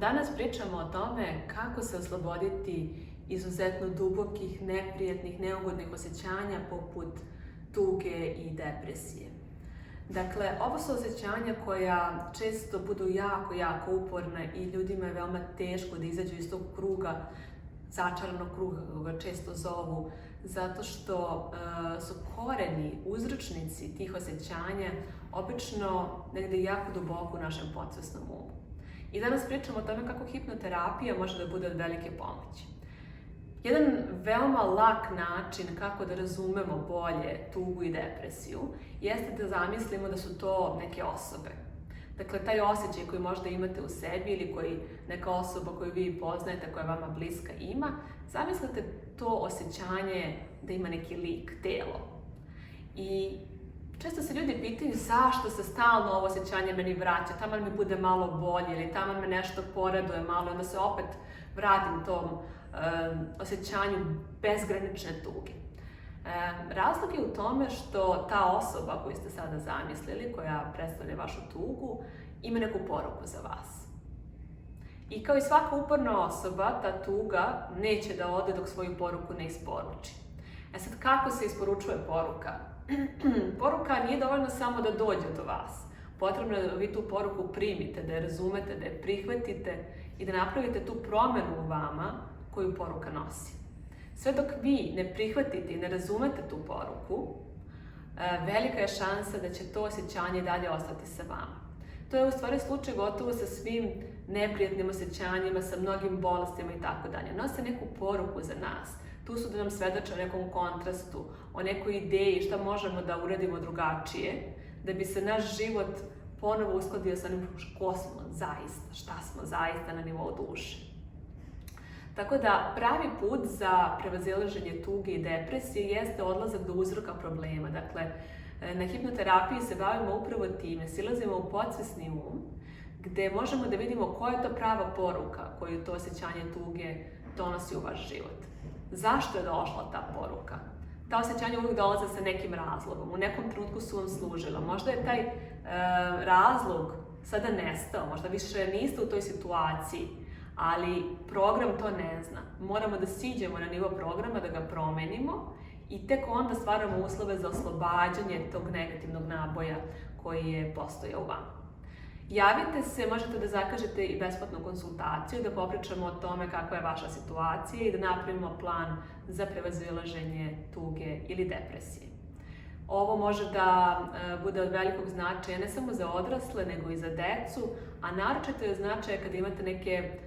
Danas pričamo o tome kako se osloboditi izuzetno dubokih, neprijatnih, neugodnih osjećanja poput tuge i depresije. Dakle, ovo su osjećanja koja često budu jako uporna i ljudima je veoma teško da izađu iz tog kruga, začaranog kruga, kako ga često zovu, zato što su koreni, uzročnici tih osjećanja obično negde jako duboko u našem podsvesnom umu. I danas pričamo o tome kako hipnoterapija može da bude od velike pomoći. Jedan veoma lak način kako da razumemo bolje tugu i depresiju jeste da zamislimo da su to neke osobe. Dakle, taj osjećaj koji možda imate u sebi ili koji neka osoba koju vi poznajete, koja je vama bliska ima, zamislite to osjećanje da ima neki lik, telo. I često se ljudi pitaju zašto se stalno ovo osjećanje meni vraća, taman mi bude malo bolje ili taman me nešto poraduje malo i onda se opet vratim tom osjećanju bezgranične tuge. Razlog je u tome što ta osoba koju ste sada zamislili, koja predstavlja vašu tugu, ima neku poruku za vas. I kao i svaka uporna osoba, ta tuga neće da ode dok svoju poruku ne isporuči. Sad, kako se isporučuje poruka? Poruka nije dovoljno samo da dođe do vas. Potrebno je da vi tu poruku primite, da je razumete, da je prihvatite i da napravite tu promenu u vama koju poruka nosi. Sve dok vi ne prihvatite i ne razumete tu poruku, velika je šansa da će to osjećanje dalje ostati sa vama. To je u stvari slučaj gotovo sa svim neprijatnim osjećanjima, sa mnogim bolestima i tako dalje. Nose neku poruku za nas. Tu su da nam svedoče o nekom kontrastu, o nekoj ideji šta možemo da uradimo drugačije, da bi se naš život ponovo uskladio sa onim ko smo zaista, šta smo zaista na nivou duše. Tako da pravi put za prevazilaženje tuge i depresije jeste odlazak do uzroka problema. Dakle, na hipnoterapiji se bavimo upravo time, silazimo u podsvesni um, gde možemo da vidimo koja je to prava poruka koju to osjećanje tuge donosi u vaš život. Zašto je došla ta poruka? Ta osjećanja uvijek dolaze sa nekim razlogom, u nekom trenutku su vam služila. Možda je taj razlog sada nestao, možda više niste u toj situaciji, ali program to ne zna. Moramo da siđemo na nivo programa, da ga promenimo i tek onda stvaramo uslove za oslobađanje tog negativnog naboja koji je postojao u vama. Javite se, možete da zakažete i besplatnu konsultaciju, da popričamo o tome kakva je vaša situacija i da napravimo plan za prevazilaženje tuge ili depresije. Ovo može da bude od velikog značaja ne samo za odrasle, nego i za decu, a naročito je značaja kad imate neke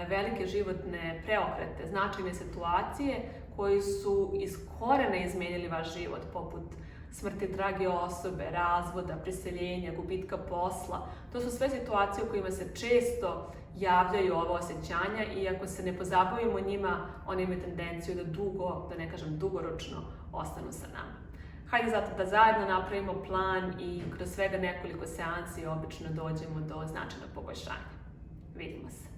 velike životne preokrete, značajne situacije koji su iz korena izmenili vaš život, poput smrti drage osobe, razvoda, preseljenja, gubitka posla. To su sve situacije u kojima se često javljaju ova osjećanja i ako se ne pozabavimo njima, one imaju tendenciju da da ne kažem dugoročno, ostanu sa nama. Hajde zato da zajedno napravimo plan i kroz svega nekoliko seansi obično dođemo do značajnog poboljšanja. Vidimo se.